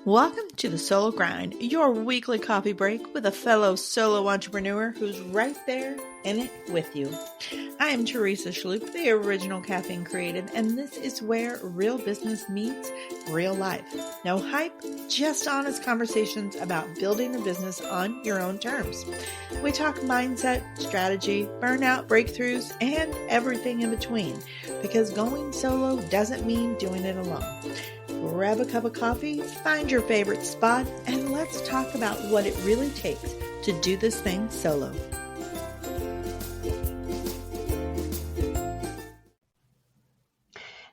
Welcome to the Solo Grind, your weekly coffee break with a fellow solo entrepreneur who's right there in it with you. I am Teresa Schloop, the original caffeine creative, and this is where real business meets real life. No hype, just honest conversations about building a business on your own terms. We talk mindset, strategy, burnout, breakthroughs, and everything in between, because going solo doesn't mean doing it alone. Grab a cup of coffee, find your favorite spot, and let's talk about what it really takes to do this thing solo.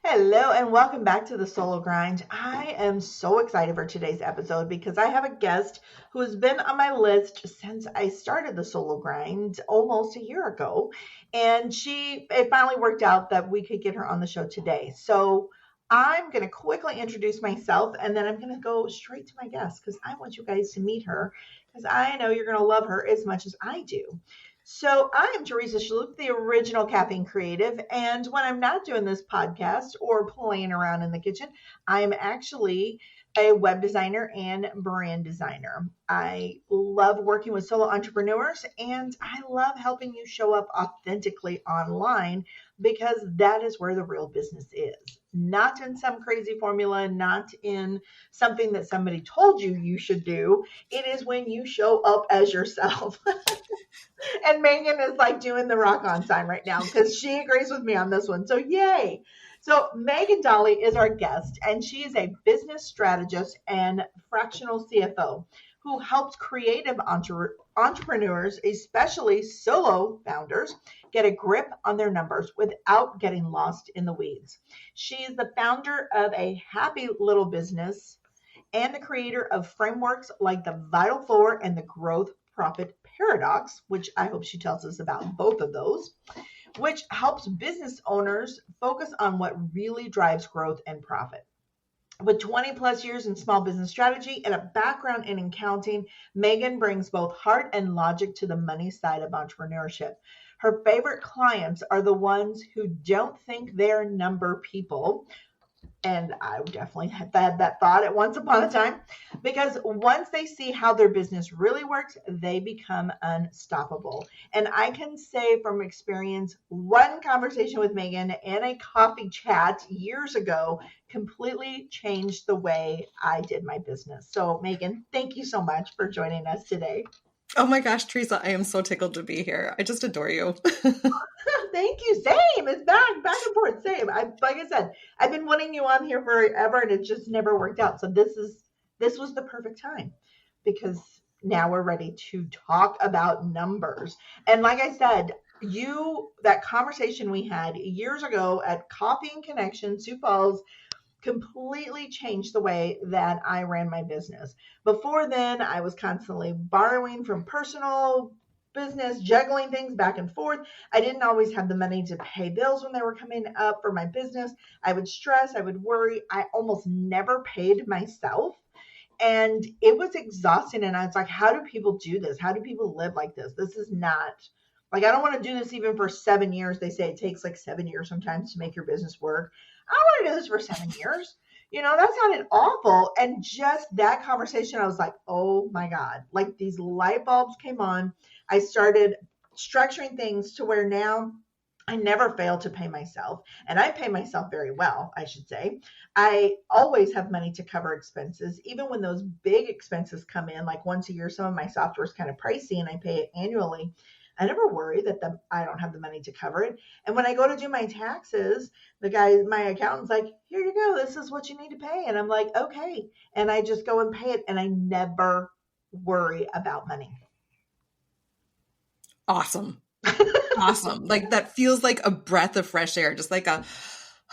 Hello and welcome back to the Solo Grind. I am so excited for today's episode because I have a guest who has been on my list since I started the Solo Grind almost a year ago. And it finally worked out that we could get her on the show today. So I'm going to quickly introduce myself and then I'm going to go straight to my guest because I want you guys to meet her because I know you're going to love her as much as I do. So I am Teresa Schloop, the original caffeine creative. And when I'm not doing this podcast or playing around in the kitchen, I am actually a web designer and brand designer. I love working with solo entrepreneurs and I love helping you show up authentically online because that is where the real business is. Not in some crazy formula, not in something that somebody told you should do. It is when you show up as yourself. And Megan is like doing the rock on sign right now because she agrees with me on this one. So yay. So Megan Dahle is our guest, and she is a business strategist and fractional CFO who helps creative entrepreneurs, especially solo founders, get a grip on their numbers without getting lost in the weeds. She is the founder of a happy little business and the creator of frameworks like the Vital Four and the Growth Profit Paradox, which I hope she tells us about both of those, which helps business owners focus on what really drives growth and profit. With 20 plus years in small business strategy and a background in accounting, Megan brings both heart and logic to the money side of entrepreneurship. Her favorite clients are the ones who don't think they're number people. And I definitely had that thought at once upon a time, because once they see how their business really works, they become unstoppable. And I can say from experience, one conversation with Megan and a coffee chat years ago completely changed the way I did my business. So Megan, thank you so much for joining us today. Oh my gosh, Teresa, I am so tickled to be here. I just adore you. Thank you. Same. It's back and forth. Same. Like I said, I've been wanting you on here forever and it just never worked out. So this was the perfect time because now we're ready to talk about numbers. And like I said, that conversation we had years ago at Coffee and Connection, Sioux Falls, completely changed the way that I ran my business. Before then, I was constantly borrowing from personal business, juggling things back and forth. I didn't always have the money to pay bills when they were coming up for my business. I would stress, I would worry. I almost never paid myself. And it was exhausting. And I was like, how do people do this? How do people live like this? This is not like, I don't want to do this even for 7 years. They say it takes like 7 years sometimes to make your business work. I don't want to do this for 7 years. That sounded awful. And just that conversation, I was like, oh my God, like these light bulbs came on. I started structuring things to where now I never fail to pay myself. And I pay myself very well, I should say. I always have money to cover expenses, even when those big expenses come in, like once a year. Some of my software is kind of pricey and I pay it annually. I never worry that I don't have the money to cover it. And when I go to do my taxes, my accountant's like, here you go. This is what you need to pay. And I'm like, okay. And I just go and pay it. And I never worry about money. Awesome. Awesome. Like that feels like a breath of fresh air, just like a,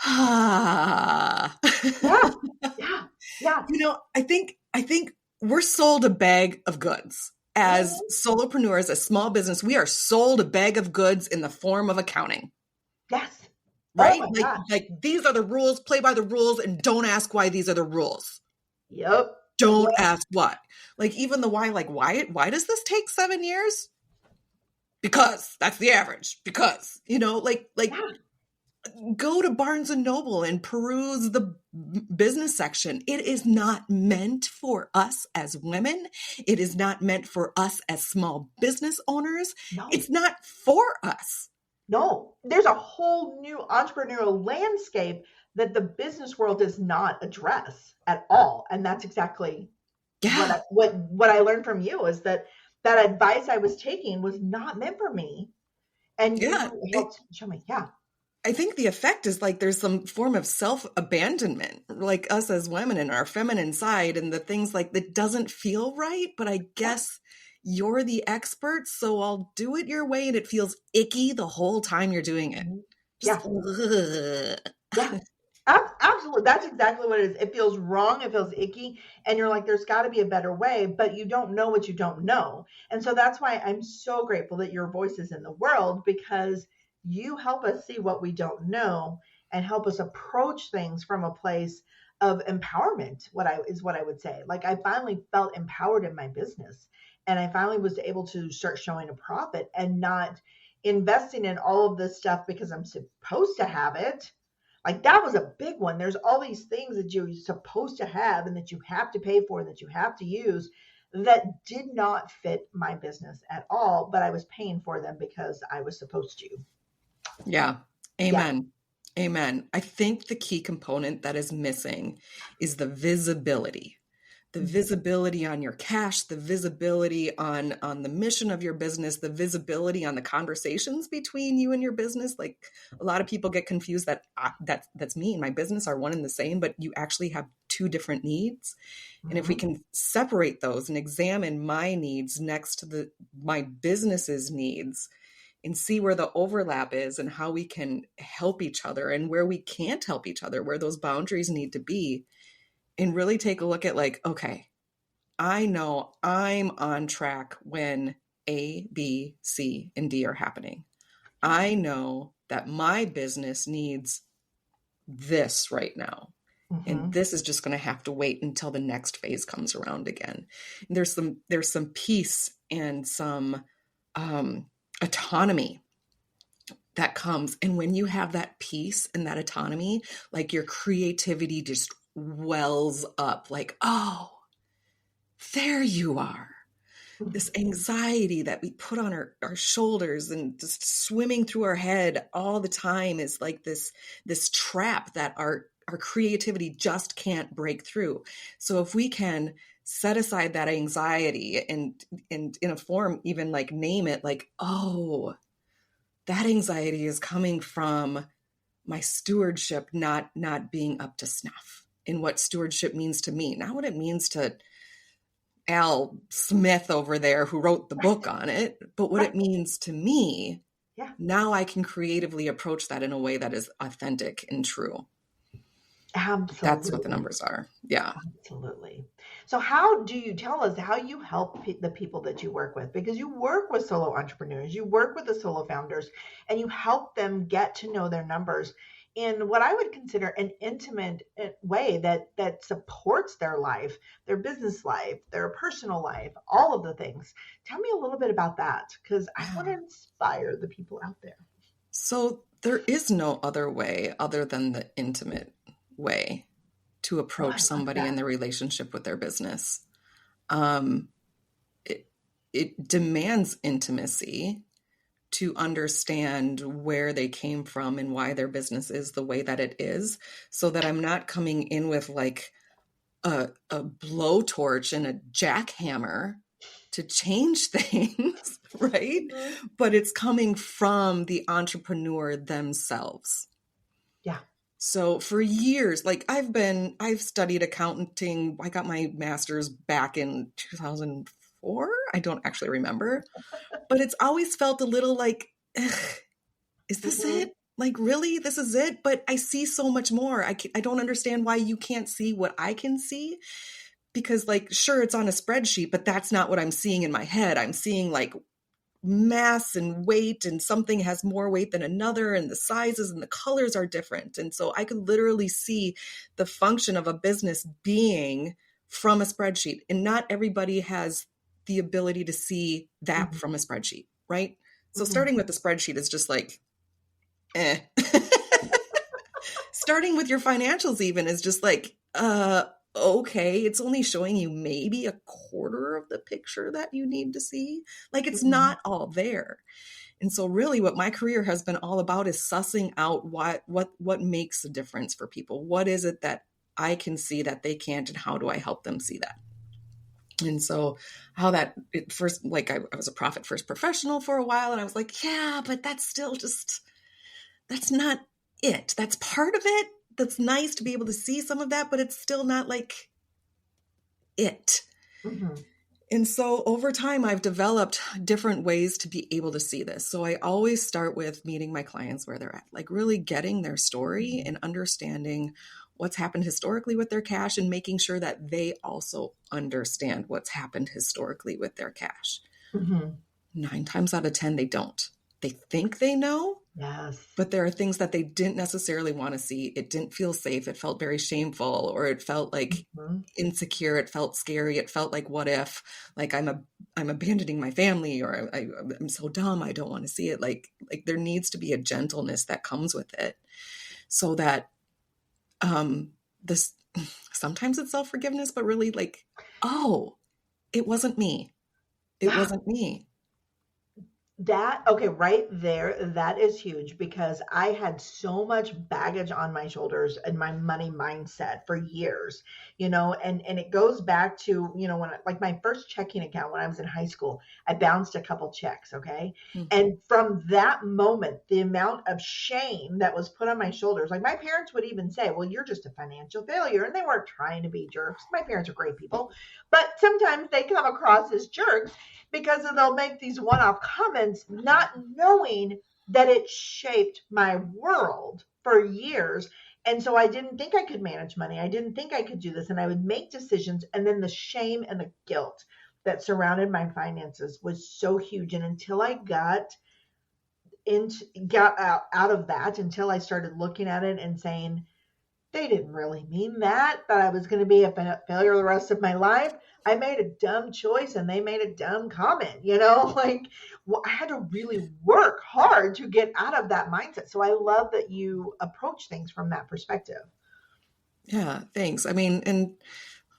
Yeah. I think we're sold a bag of goods. As solopreneurs, as small business, we are sold a bag of goods in the form of accounting. Yes. Right? Like these are the rules, play by the rules, and don't ask why these are the rules. Yep. Don't ask what. Like even the why, like why does this take 7 years? Because that's the average. Because, Go to Barnes and Noble and peruse the business section. It is not meant for us as women. It is not meant for us as small business owners. No. It's not for us. No, there's a whole new entrepreneurial landscape that the business world does not address at all. And that's exactly Yeah. what I learned from you is that that advice I was taking was not meant for me. And Yeah. you helped show me, yeah. I think the effect is like there's some form of self-abandonment, like us as women in our feminine side and the things like that doesn't feel right, but I Yeah. guess you're the expert, so I'll do it your way and it feels icky the whole time you're doing it. Mhm. Just Yeah. ugh. Yeah. Absolutely. That's exactly what it is. It feels wrong. It feels icky. And you're like, there's got to be a better way, but you don't know what you don't know. And so that's why I'm so grateful that your voice is in the world because you help us see what we don't know and help us approach things from a place of empowerment. What I would say. Like I finally felt empowered in my business and I finally was able to start showing a profit and not investing in all of this stuff because I'm supposed to have it. Like that was a big one. There's all these things that you're supposed to have and that you have to pay for, that you have to use that did not fit my business at all, but I was paying for them because I was supposed to. Yeah. Yeah. Amen. Amen. I think the key component that is missing is the visibility. The Mhm. visibility on your cash, the visibility on the mission of your business, the visibility on the conversations between you and your business. Like a lot of people get confused that that's me and my business are one and the same, but you actually have two different needs. And if we Mhm. can separate those and examine my needs next to my business's needs and see where the overlap is and how we can help each other and where we can't help each other, where those boundaries need to be, and really take a look at like, okay, I know I'm on track when A, B, C, and D are happening. Yeah. I know that my business needs this right now. And Mhm. this is just going to have to wait until the next phase comes around again. And there's some peace and some autonomy that comes. And when you have that peace and that autonomy, like your creativity just wells up like, oh, there you are. This Mhm. anxiety that we put on our shoulders and just swimming through our head all the time is like this trap that our creativity just can't break through. So if we can set aside that anxiety and in a form even like name it like, oh, that anxiety is coming from my stewardship not being up to snuff in what stewardship means to me, not what it means to Al Smith over there who wrote the Right. book on it, but what Right. it means to me. Yeah. Now I can creatively approach that in a way that is authentic and true. That's what the Absolutely. numbers are. Yeah. Absolutely. So, how do you tell us how you help the people that you work with? Because you work with solo entrepreneurs, you work with the solo founders, and you help them get to know their numbers in what I would consider an intimate way that supports their life, their business life, their personal life, all of the things. Tell me a little bit about that because I want to Yeah. inspire the people out there. So there is no other way other than the intimate way to Oh, I approach love somebody in that. their relationship with their business. Um, it, it demands intimacy to understand where they came from and why their business is the way that it is, so that I'm not coming in with like a blowtorch and a jackhammer to change things, right? Mhm. But it's coming from the entrepreneur themselves. Yeah. So for years, like I've studied accounting. I got my master's back in 2004. I don't actually remember, but it's always felt a little like, ugh, is this Mhm. it? Like, really? This is it? But I see so much more. I don't understand why you can't see what I can see. Because, like, sure, it's on a spreadsheet, but that's not what I'm seeing in my head. I'm seeing like mass and weight, and something has more weight than another, and the sizes and the colors are different. And so I could literally see the function of a business being from a spreadsheet. And not everybody has the ability to see that Mhm. from a spreadsheet, right? So Mhm. starting with the spreadsheet is just like, eh. starting with your financials even is just like, okay, it's only showing you maybe a quarter of the picture that you need to see. Like it's Mhm. not all there. And so really what my career has been all about is sussing out what makes a difference for people. What is it that I can see that they can't, and how do I help them see that? And so how that it first, like I was a profit first professional for a while, and I was like, yeah, but that's still just, that's not it. That's part of it. That's nice to be able to see some of that, but it's still not like it. Mhm. And so over time, I've developed different ways to be able to see this. So I always start with meeting my clients where they're at, like really getting their story and understanding what's happened historically with their cash and making sure that they also understand what's happened historically with their cash. Mhm. 9 times out of 10, they don't. They think they know, Yes. but there are things that they didn't necessarily want to see. It didn't feel safe. It felt very shameful, or it felt like Mhm. insecure. It felt scary. It felt like, what if, like I'm abandoning my family, or I'm so dumb. I don't want to see it. Like there needs to be a gentleness that comes with it, so that this sometimes it's self-forgiveness, but really like, oh, it wasn't me. It Yeah. wasn't me. That, okay, right there, that is huge because I had so much baggage on my shoulders and my money mindset for years, and it goes back to, when like my first checking account when I was in high school, I bounced a couple checks, okay? Mhm. And from that moment, the amount of shame that was put on my shoulders, like my parents would even say, "Well, you're just a financial failure." And they weren't trying to be jerks. My parents are great people, but sometimes they come across as jerks because they'll make these one-off comments not knowing that it shaped my world for years. And so I didn't think I could manage money. I didn't think I could do this. And I would make decisions. And then the shame and the guilt that surrounded my finances was so huge. And until I got out of that, until I started looking at it and saying, they didn't really mean that I was going to be a failure the rest of my life. I made a dumb choice and they made a dumb comment, like I had to really work hard to get out of that mindset. So I love that you approach things from that perspective. Yeah, thanks. I mean, and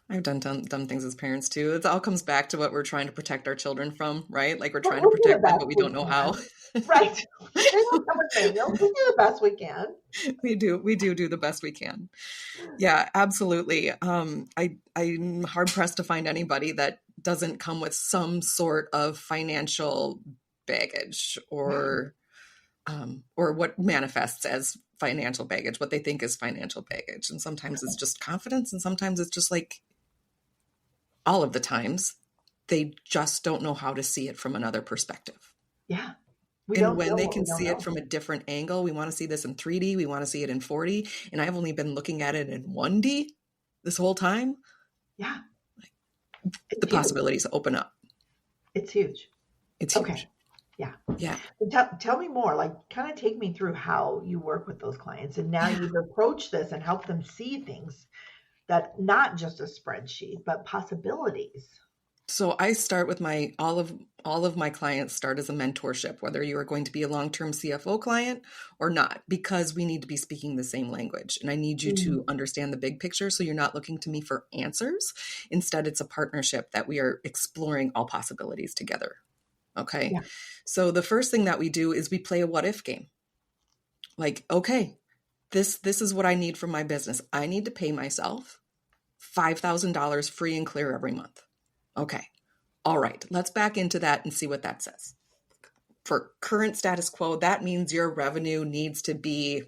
I've done dumb things as parents too. It all comes back to what we're trying to protect our children from, right? Like we're But trying to we'll do the protect them, best but we we don't know how. can. Right. They don't come with manuals. We do the best we can. We do the best we can. Yeah, absolutely. I'm hard pressed to find anybody that doesn't come with some sort of financial baggage, or what manifests as financial baggage, what they think is financial baggage. And sometimes it's just confidence, and sometimes it's just like, all of the times, they just don't know how to see it from another perspective. Yeah. We And don't when know they what we can don't see it know. from a different angle, we want to see this in 3D, we want to see it in 4D, and I've only been looking at it in 1D this whole time, Yeah. the It's huge. possibilities open up. It's huge. It's Okay. huge. Yeah. Yeah. Tell me more, like kind of take me through how you work with those clients. And now Yeah. you've approached this and helped them see things that not just a spreadsheet, but possibilities. So I start with all of my clients start as a mentorship, whether you are going to be a long-term CFO client or not, because we need to be speaking the same language. And I need you Mm, to understand the big picture. So you're not looking to me for answers. Instead, it's a partnership that we are exploring all possibilities together. Okay. yeah. So the first thing that we do is we play a what if game. Like, okay, this is what I need from my business. I need to pay myself $5,000 free and clear every month. Okay. All right, let's back into that and see what that says. For current status quo, that means your revenue needs to be,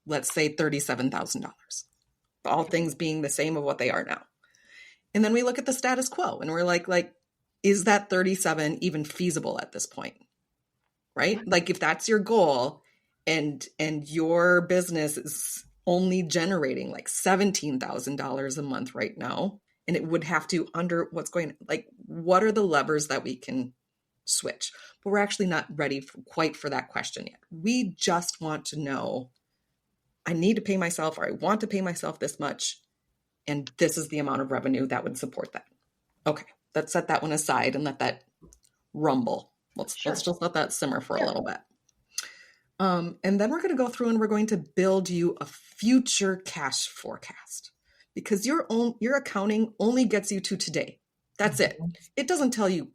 let's say, $37,000. All things being the same of what they are now. And then we look at the status quo and we're like, is that 37 even feasible at this point? Yeah. Right? Like if that's your goal and your business is only generating like $17,000 a month right now, and it would have to under what's going, like what are the levers that we can switch? But we're actually not ready quite for that question yet. We just want to know, I need to pay myself, or I want to pay myself this much, and this is the amount of revenue that would support that. Okay, let's set that one aside and let that rumble. Let's Sure. just let that simmer for a Yeah. little bit. And then we're going to go through and we're going to build you a future cash forecast, because your accounting only gets you to today. That's it. It doesn't tell you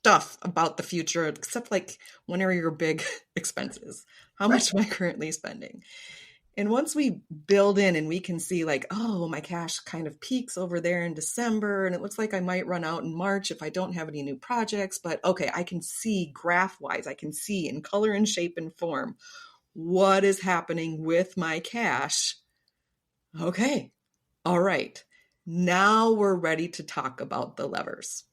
stuff about the future, except like when are your big expenses? How much am I currently spending? And once we build in and we can see like, oh, my cash kind of peaks over there in December, and it looks like I might run out in March if I don't have any new projects, but okay, I can see graph wise, I can see in color and shape and form what is happening with my cash. Okay, all right. Now we're ready to talk about the levers.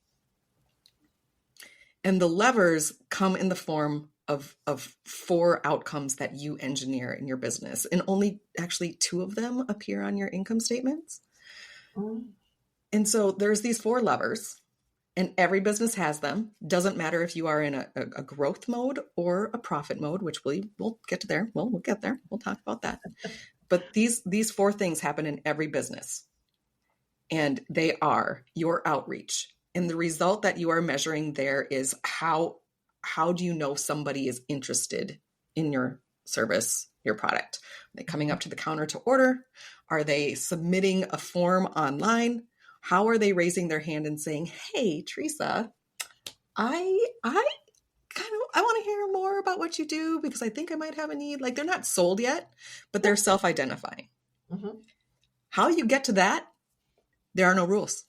And the levers come in the form of 4 outcomes that you engineer in your business. And only actually 2 of them appear on your income statements. And so there's these 4 levers, and every business has them. Doesn't matter if you are in a growth mode or a profit mode, which we'll get to there. Well, we'll get there. We'll talk about that. But these 4 things happen in every business. And they are your outreach. And the result that you are measuring there is how do you know somebody is interested in your service, your product? Are they coming up to the counter to order? Are they submitting a form online? How are they raising their hand and saying, hey, Teresa, I want to hear more about what you do because I think I might have a need. Like, they're not sold yet, but they're self-identifying. How you get to that, there are no rules.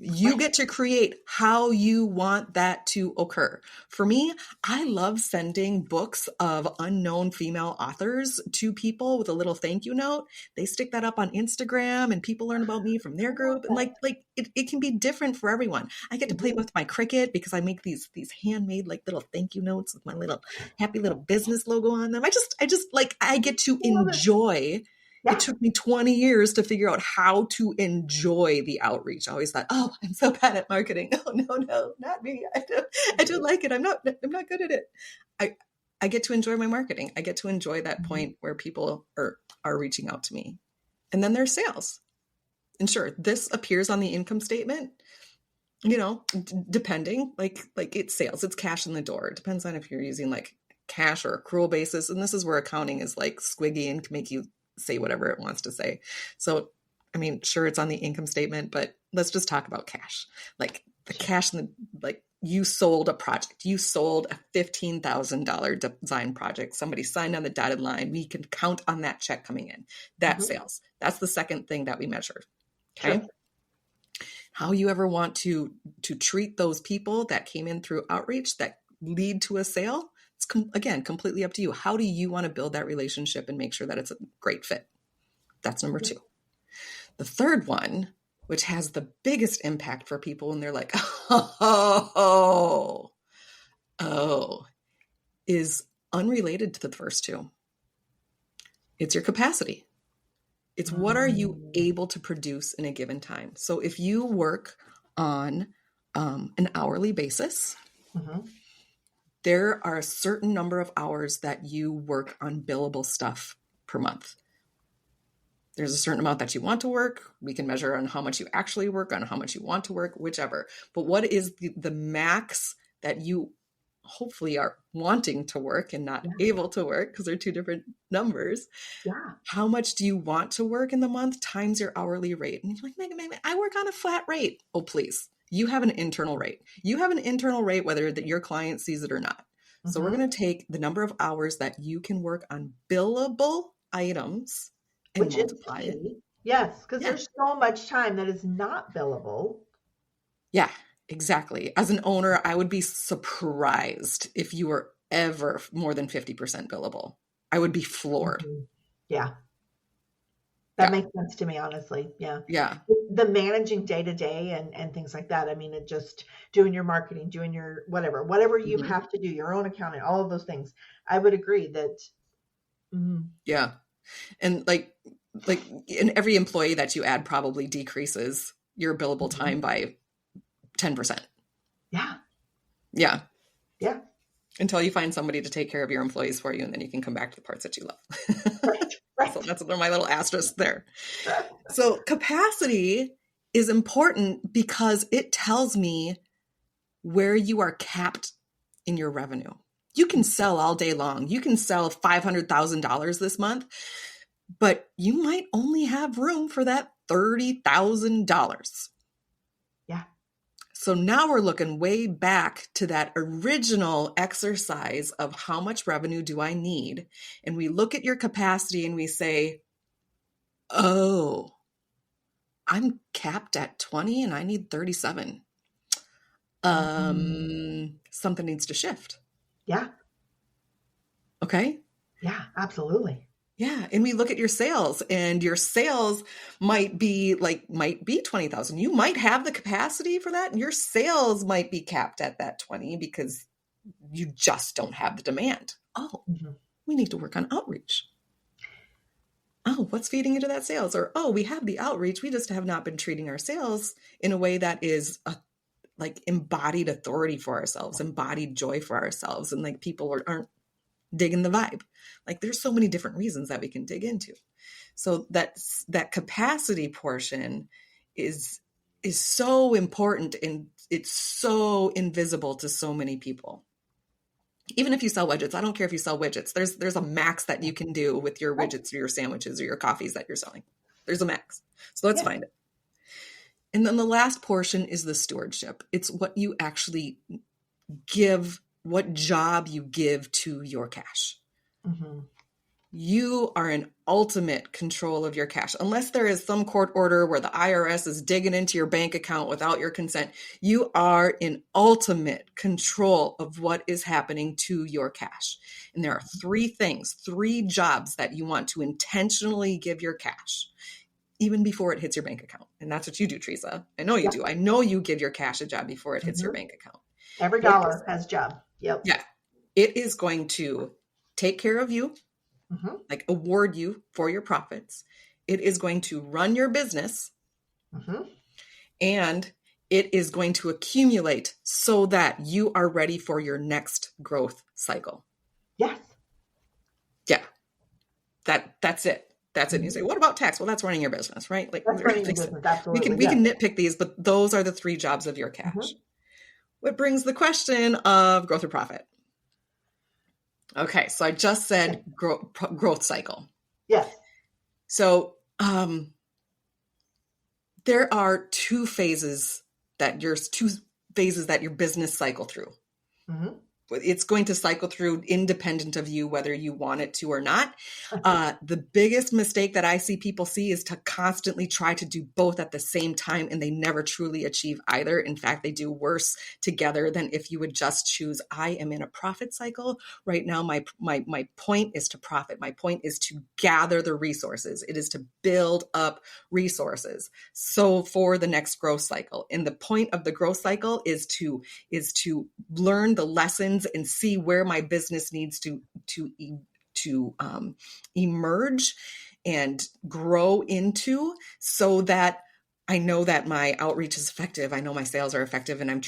You get to create how you want that to occur. For me, I love sending books of unknown female authors to people with a little thank you note. They stick that up on Instagram and people learn about me from their group. And it can be different for everyone. I get to play with my Cricut because I make these handmade like little thank you notes with my little happy little business logo on them. I get to enjoy. Yeah. It took me 20 years to figure out how to enjoy the outreach. I always thought, oh, I'm so bad at marketing. No, not me. I don't like it. I'm not good at it. I get to enjoy my marketing. I get to enjoy that point where people are reaching out to me. And then there's sales. And sure, this appears on the income statement, depending, like it's sales, it's cash in the door. It depends on if you're using like cash or accrual basis. And this is where accounting is like squiggy and can make you say whatever it wants to say. So, I mean, sure, it's on the income statement, but let's just talk about cash. Like the cash, you sold a project. You sold a $15,000 design project. Somebody signed on the dotted line. We can count on that check coming in. That's sales. That's the second thing that we measure. Okay. Sure. How you ever want to treat those people that came in through outreach that lead to a sale, it's again, completely up to you. How do you want to build that relationship and make sure that it's a great fit? That's number 2. The third one, which has the biggest impact for people when they're like, oh, is unrelated to the first 2. It's your capacity. It's what are you able to produce in a given time? So if you work on an hourly basis, there are a certain number of hours that you work on billable stuff per month. There's a certain amount that you want to work. We can measure on how much you actually work, on how much you want to work, whichever. But what is the max that you hopefully are wanting to work and not able to work, because they're 2 different numbers. Yeah. How much do you want to work in the month times your hourly rate? And you're like, Megan, I work on a flat rate. Oh, please. You have an internal rate. You have an internal rate whether that your client sees it or not. So we're going to take the number of hours that you can work on billable items and which multiply it. Yes, because there's so much time that is not billable. Yeah, exactly. As an owner, I would be surprised if you were ever more than 50% billable. I would be floored. Yeah. That makes sense to me, honestly. Yeah. Yeah. The managing day to day and things like that. I mean, it just doing your marketing, doing your whatever you have to do, your own accounting, all of those things. I would agree that. Yeah. And like in every employee that you add probably decreases your billable time by 10%. Yeah. Yeah. Yeah. Until you find somebody to take care of your employees for you, and then you can come back to the parts that you love. Right. So that's my little asterisk there. So capacity is important because it tells me where you are capped in your revenue. You can sell all day long. You can sell $500,000 this month, but you might only have room for that $30,000. Yeah. So now we're looking way back to that original exercise of how much revenue do I need? And we look at your capacity and we say, oh, I'm capped at 20 and I need 37. Something needs to shift. Yeah. Okay. Yeah, absolutely. Yeah. And we look at your sales, and your sales might be 20,000. You might have the capacity for that. And your sales might be capped at that 20 because you just don't have the demand. Oh, we need to work on outreach. Oh, what's feeding into that sales? Or, oh, we have the outreach. We just have not been treating our sales in a way that is embodied authority for ourselves, embodied joy for ourselves. And people aren't digging the vibe. There's so many different reasons that we can dig into. So that capacity portion is so important, and it's so invisible to so many people. Even if you sell widgets, I don't care if you sell widgets. There's a max that you can do with your widgets or your sandwiches or your coffees that you're selling. There's a max. So let's find it. And then the last portion is the stewardship. It's what you actually give, what job you give to your cash. Mm-hmm. You are in ultimate control of your cash. Unless there is some court order where the IRS is digging into your bank account without your consent, you are in ultimate control of what is happening to your cash. And there are three jobs that you want to intentionally give your cash, even before it hits your bank account. And that's what you do, Teresa. I know you do. I know you give your cash a job before it hits your bank account. Every dollar has a job. Yep. Yeah. It is going to take care of you, award you for your profits. It is going to run your business, and it is going to accumulate so that you are ready for your next growth cycle. Yes. Yeah. That's it. That's it. And you say, what about tax? Well, that's running your business, right? That's running your business. Absolutely. We can nitpick these, but those are the three jobs of your cash. What brings the question of growth or profit? Okay, so I just said growth cycle. Yes. So there are two phases that your business cycle through. Mm-hmm. It's going to cycle through independent of you, whether you want it to or not. The biggest mistake that I see people see is to constantly try to do both at the same time, and they never truly achieve either. In fact, they do worse together than if you would just choose, I am in a profit cycle right now. My point is to profit. My point is to gather the resources. It is to build up resources. So for the next growth cycle, and the point of the growth cycle is to learn the lessons and see where my business needs to emerge and grow into, so that I know that my outreach is effective. I know my sales are effective, and I'm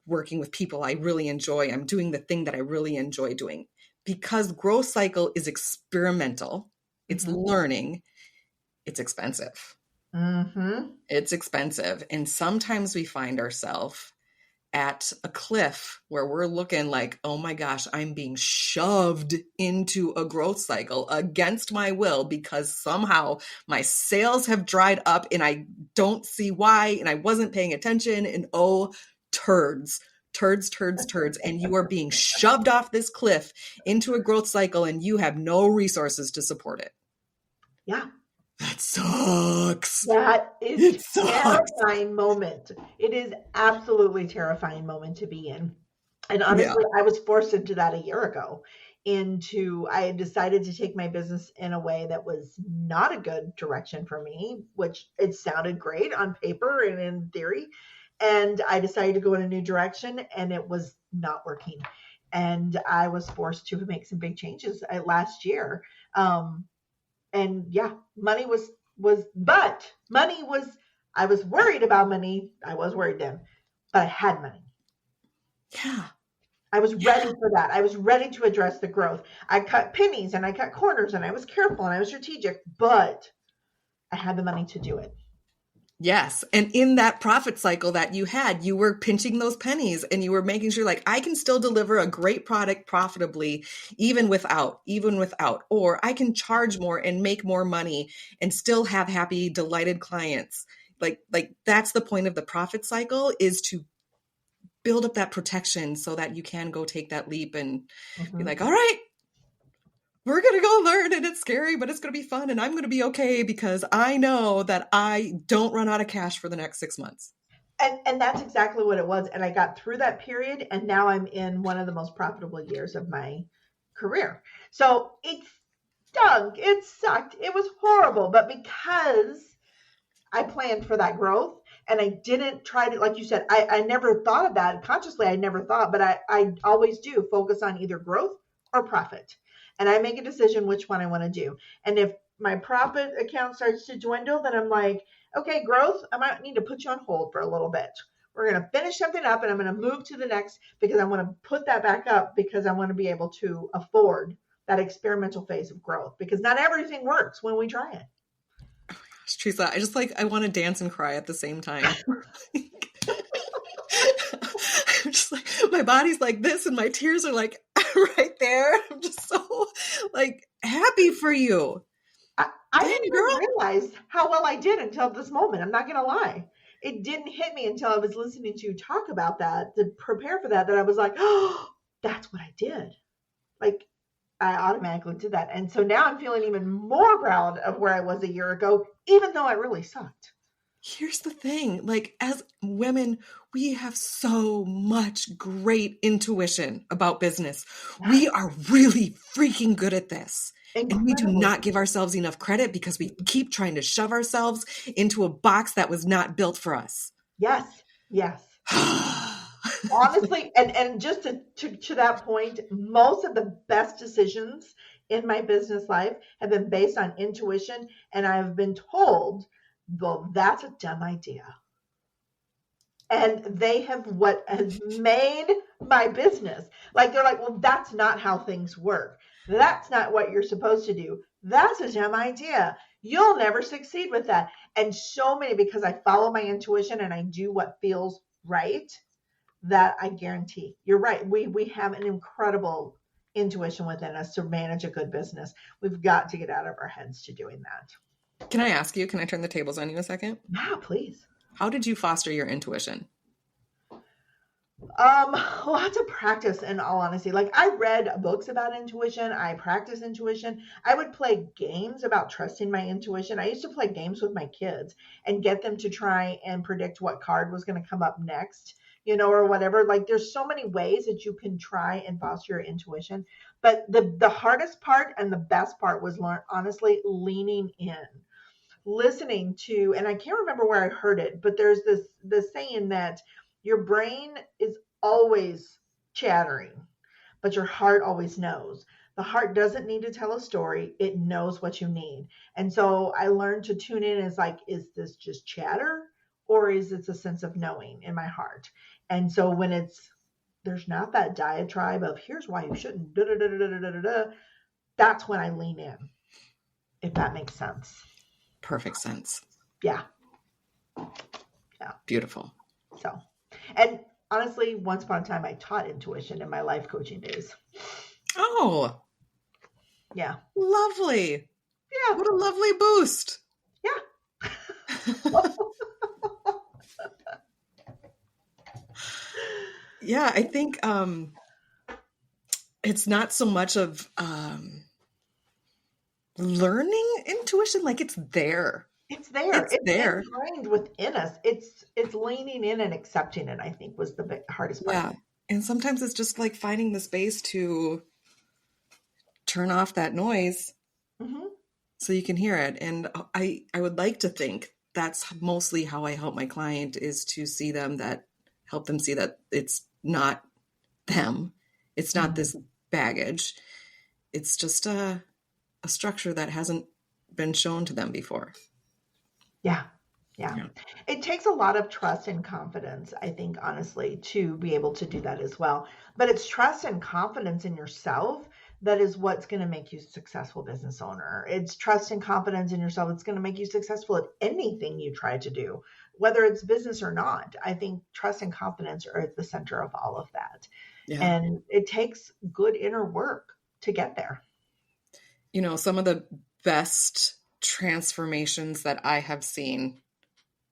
working with people I really enjoy. I'm doing the thing that I really enjoy doing, because growth cycle is experimental. It's learning. It's expensive. It's expensive. And sometimes we find ourselves at a cliff where we're looking like, oh my gosh, I'm being shoved into a growth cycle against my will because somehow my sales have dried up and I don't see why, and I wasn't paying attention, and turds. And you are being shoved off this cliff into a growth cycle, and you have no resources to support it. Yeah. That sucks. That is a terrifying moment. It is absolutely terrifying moment to be in. And honestly, I was forced into that a year ago. I had decided to take my business in a way that was not a good direction for me, which it sounded great on paper and in theory. And I decided to go in a new direction, and it was not working. And I was forced to make some big changes last year. And yeah, money was, I was worried about money. I was worried then, but I had money. Yeah. I was ready for that. I was ready to address the growth. I cut pennies and I cut corners, and I was careful and I was strategic, but I had the money to do it. Yes. And in that profit cycle that you had, you were pinching those pennies and you were making sure like, I can still deliver a great product profitably, even without, or I can charge more and make more money and still have happy, delighted clients. Like that's the point of the profit cycle, is to build up that protection so that you can go take that leap and be like, all right, we're going to go learn, and it's scary, but it's going to be fun, and I'm going to be okay because I know that I don't run out of cash for the next 6 months. And that's exactly what it was. And I got through that period, and now I'm in one of the most profitable years of my career. So it stunk. It sucked. It was horrible. But because I planned for that growth and I didn't try to, like you said, I never thought of that consciously. I never thought, but I always do focus on either growth or profit. And I make a decision which one I want to do. And if my profit account starts to dwindle, then I'm like, okay, growth, I might need to put you on hold for a little bit. We're going to finish something up and I'm going to move to the next because I want to put that back up because I want to be able to afford that experimental phase of growth, because not everything works when we try it. Teresa, I want to dance and cry at the same time. I'm just like, my body's like this and my tears are like right there. I'm just so like happy for you. I didn't even realize how well I did until this moment. I'm not going to lie. It didn't hit me until I was listening to you talk about that, to prepare for that I was like, oh, that's what I did. Like, I automatically did that. And so now I'm feeling even more proud of where I was a year ago, even though I really sucked. Here's the thing, like as women, we have so much great intuition about business. Yes. We are really freaking good at this. Incredible. And we do not give ourselves enough credit because we keep trying to shove ourselves into a box that was not built for us. Yes. Yes. Honestly, and just to that point, most of the best decisions in my business life have been based on intuition, and I've been told, well, that's a dumb idea. And they have what has made my business. Like, they're like, well, that's not how things work. That's not what you're supposed to do. That's a dumb idea. You'll never succeed with that. And so many, because I follow my intuition and I do what feels right, that I guarantee. You're right. We have an incredible intuition within us to manage a good business. We've got to get out of our heads to doing that. Can I ask you, can I turn the tables on you a second? Yeah, please. How did you foster your intuition? Lots of practice, in all honesty. Like, I read books about intuition. I practice intuition. I would play games about trusting my intuition. I used to play games with my kids and get them to try and predict what card was going to come up next, or whatever. Like, there's so many ways that you can try and foster your intuition. But the hardest part and the best part was honestly leaning in, listening to, and I can't remember where I heard it, but there's this saying that your brain is always chattering, but your heart always knows. The heart doesn't need to tell a story. It knows what you need. And so I learned to tune in as like, is this just chatter, or is it a sense of knowing in my heart? And so when there's not that diatribe of here's why you shouldn't, that's when I lean in, if that makes sense. Perfect sense. Yeah. Beautiful. So, and honestly, once upon a time, I taught intuition in my life coaching days. Oh. Yeah. Lovely. Yeah. What a lovely boost. Yeah. Yeah, I think it's not so much of learning intuition, like it's there. It's there. It's there. Ingrained within us. It's leaning in and accepting it, I think, was the hardest part. Yeah. And sometimes it's just like finding the space to turn off that noise so you can hear it. And I would like to think that's mostly how I help my client, is to help them see that it's not them. It's not this baggage. It's just a structure that hasn't been shown to them before. Yeah. It takes a lot of trust and confidence, I think, honestly, to be able to do that as well. But it's trust and confidence in yourself that is what's going to make you a successful business owner. It's trust and confidence in yourself. It's going to make you successful at anything you try to do, whether it's business or not. I think trust and confidence are at the center of all of that. Yeah. And it takes good inner work to get there. Some of the best transformations that I have seen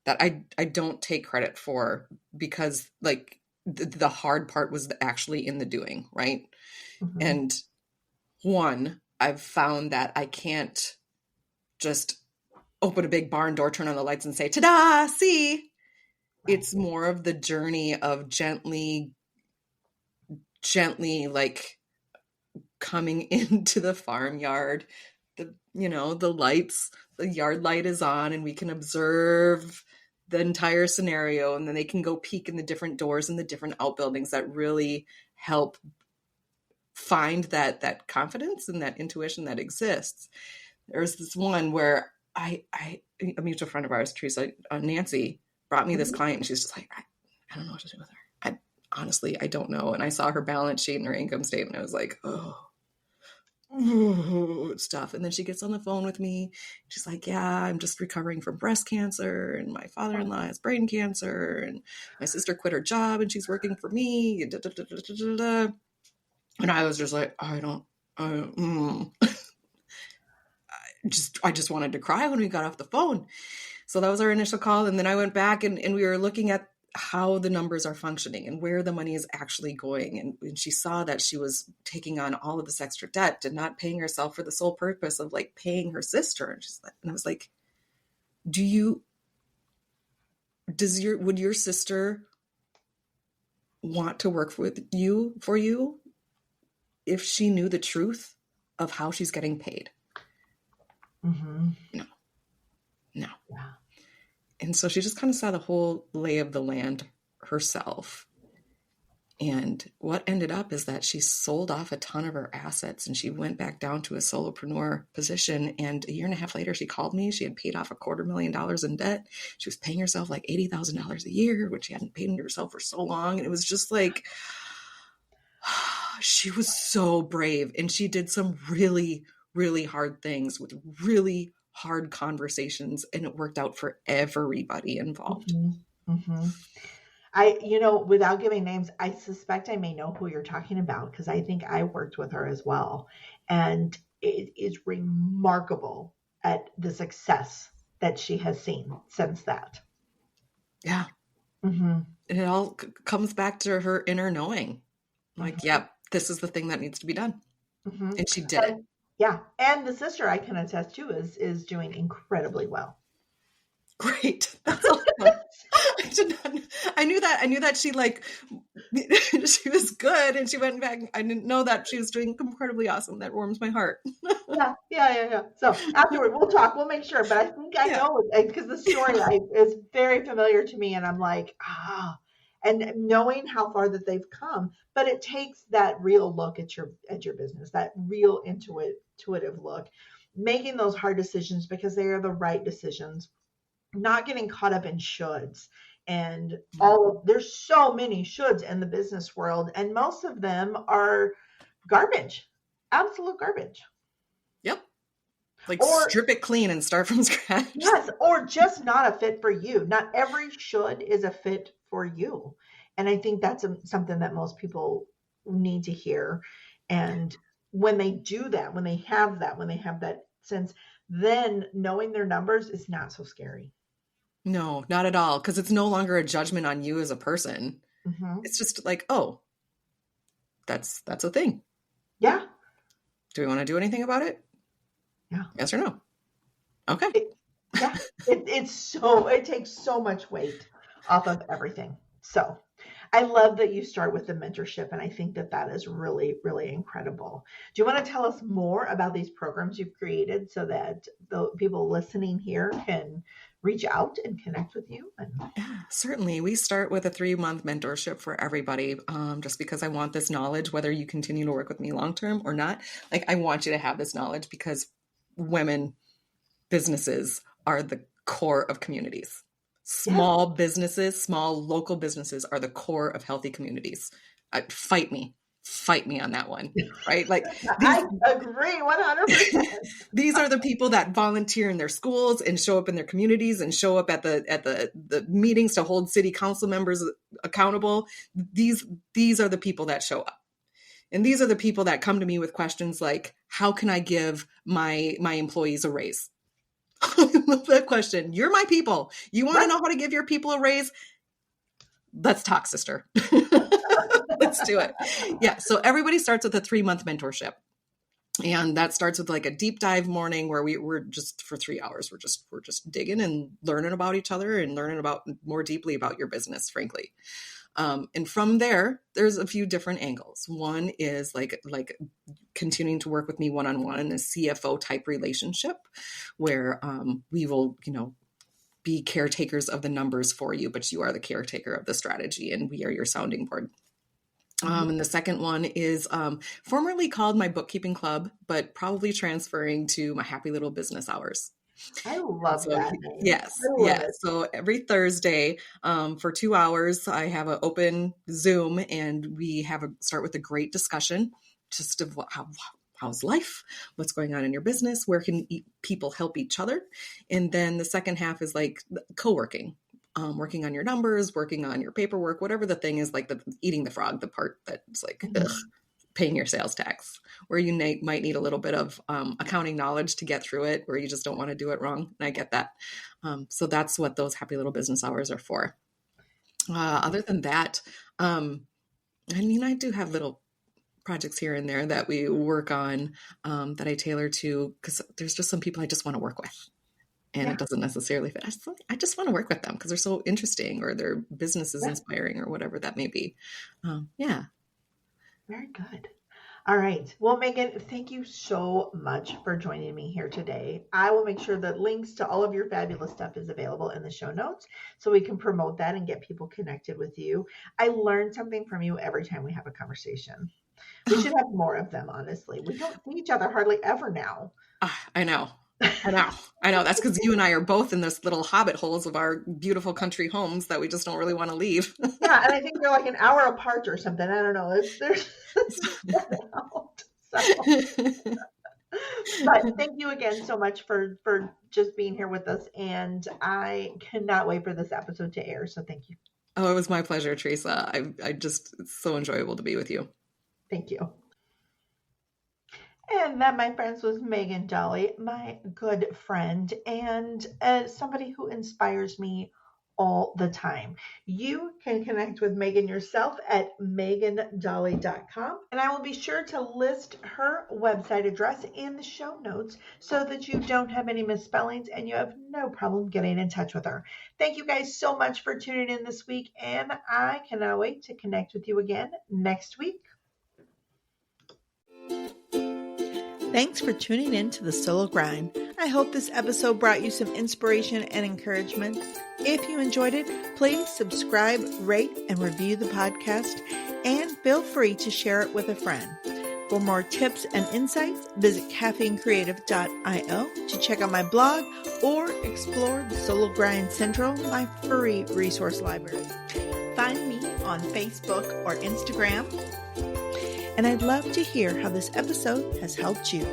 that I don't take credit for, because like the hard part was actually in the doing, right? Mm-hmm. And one, I've found that I can't just open a big barn door, turn on the lights and say, ta-da, see. Right. It's more of the journey of gently like coming into the farmyard. The lights, the yard light is on, and we can observe the entire scenario, and then they can go peek in the different doors and the different outbuildings that really help find that confidence and that intuition that exists. There's this one where a mutual friend of ours, Teresa, Nancy, brought me this client, and she's just like, I don't know what to do with her. Honestly, I don't know. And I saw her balance sheet and her income statement. I was like, oh, stuff. And then she gets on the phone with me. She's like, yeah, I'm just recovering from breast cancer, and my father-in-law has brain cancer, and my sister quit her job and she's working for me. And I was just like, I just wanted to cry when we got off the phone. So that was our initial call. And then I went back and we were looking at how the numbers are functioning and where the money is actually going. And she saw that she was taking on all of this extra debt and not paying herself for the sole purpose of like paying her sister. And I was like, would your sister want to work for you if she knew the truth of how she's getting paid? Mm-hmm. No. Yeah. And so she just kind of saw the whole lay of the land herself. And what ended up is that she sold off a ton of her assets, and she went back down to a solopreneur position. And a year and a half later, she called me. She had paid off $250,000 in debt. She was paying herself like $80,000 a year, which she hadn't paid herself for so long. And it was just like, she was so brave. And she did some really, really hard things with really hard conversations, and it worked out for everybody involved. Mm-hmm. Mm-hmm. Without giving names, I suspect I may know who you're talking about, because I think I worked with her as well. And it is remarkable at the success that she has seen since that. Yeah. Mm-hmm. And it all comes back to her inner knowing. Like, Mm-hmm. yep, this is the thing that needs to be done. Mm-hmm. And she did it. Yeah. And the sister, I can attest to, is doing incredibly well. Great. That's awesome. I knew that she she was good, and she went back. I didn't know that she was doing incredibly awesome. That warms my heart. Yeah. So afterward, we'll talk. We'll make sure. But I think I know, because the story is very familiar to me, and I'm like, and knowing how far that they've come. But it takes that real look at your business, that real intuitive look, making those hard decisions because they are the right decisions. Not getting caught up in shoulds, and there's so many shoulds in the business world, and most of them are garbage, absolute garbage. Yep. Strip it clean and start from scratch. Yes, or just not a fit for you. Not every should is a fit for you. And I think that's something that most people need to hear. And when they do that, when they have that sense, then knowing their numbers is not so scary. No, not at all. Because it's no longer a judgment on you as a person. Mm-hmm. It's just like, oh, that's a thing. Yeah. Do we want to do anything about it? Yeah. Yes or no? Okay. It takes so much weight off of everything. So I love that you start with the mentorship, and I think that is really, really incredible. Do you want to tell us more about these programs you've created so that the people listening here can reach out and connect with you? Yeah, certainly. We start with a 3-month mentorship for everybody, just because I want this knowledge, whether you continue to work with me long-term or not. Like, I want you to have this knowledge, because women businesses are the core of communities. Small businesses, small local businesses are the core of healthy communities. Fight me. fight me on that one, right? Like I agree 100%. these are the people that volunteer in their schools and show up in their communities and show up at the meetings to hold city council members accountable. These are the people that show up. And these are the people that come to me with questions like, how can I give my employees a raise? I love that question. You're my people. You want to know how to give your people a raise? Let's talk, sister. Let's do it. Yeah. So everybody starts with a 3-month mentorship. And that starts with like a deep dive morning where we're just for 3 hours. We're just digging and learning about each other and learning about more deeply about your business, frankly. And from there, there's a few different angles. One is like continuing to work with me one-on-one in a CFO type relationship where we will, be caretakers of the numbers for you, but you are the caretaker of the strategy and we are your sounding board. And the second one is formerly called my bookkeeping club, but probably transferring to my happy little business hours. I love that name. Yes. So every Thursday for 2 hours, I have an open Zoom and we start with a great discussion just of how's life, what's going on in your business, where can people help each other. And then the second half is like co-working. Working on your numbers, working on your paperwork, whatever the thing is, like eating the frog, the part that's like paying your sales tax, where you might need a little bit of accounting knowledge to get through it, where you just don't want to do it wrong. And I get that. So that's what those happy little business hours are for. Other than that, I do have little projects here and there that we work on that I tailor to, because there's just some people I just want to work with. And it doesn't necessarily fit. I just want to work with them because they're so interesting or their business is inspiring or whatever that may be. Very good. All right. Well, Megan, thank you so much for joining me here today. I will make sure that links to all of your fabulous stuff is available in the show notes so we can promote that and get people connected with you. I learn something from you every time we have a conversation. We should have more of them, honestly. We don't see each other hardly ever now. I know. That's because you and I are both in this little hobbit holes of our beautiful country homes that we just don't really want to leave. Yeah, and I think they're like an hour apart or something. I don't know. But thank you again so much for just being here with us, and I cannot wait for this episode to air. So thank you. Oh, it was my pleasure, Teresa. It's so enjoyable to be with you. Thank you. And that, my friends, was Megan Dahle, my good friend and somebody who inspires me all the time. You can connect with Megan yourself at megandahle.com. And I will be sure to list her website address in the show notes so that you don't have any misspellings and you have no problem getting in touch with her. Thank you guys so much for tuning in this week. And I cannot wait to connect with you again next week. Thanks for tuning in to the Solo Grind. I hope this episode brought you some inspiration and encouragement. If you enjoyed it, please subscribe, rate, and review the podcast, and feel free to share it with a friend. For more tips and insights, visit caffeinecreative.io to check out my blog or explore the Solo Grind Central, my free resource library. Find me on Facebook or Instagram. And I'd love to hear how this episode has helped you.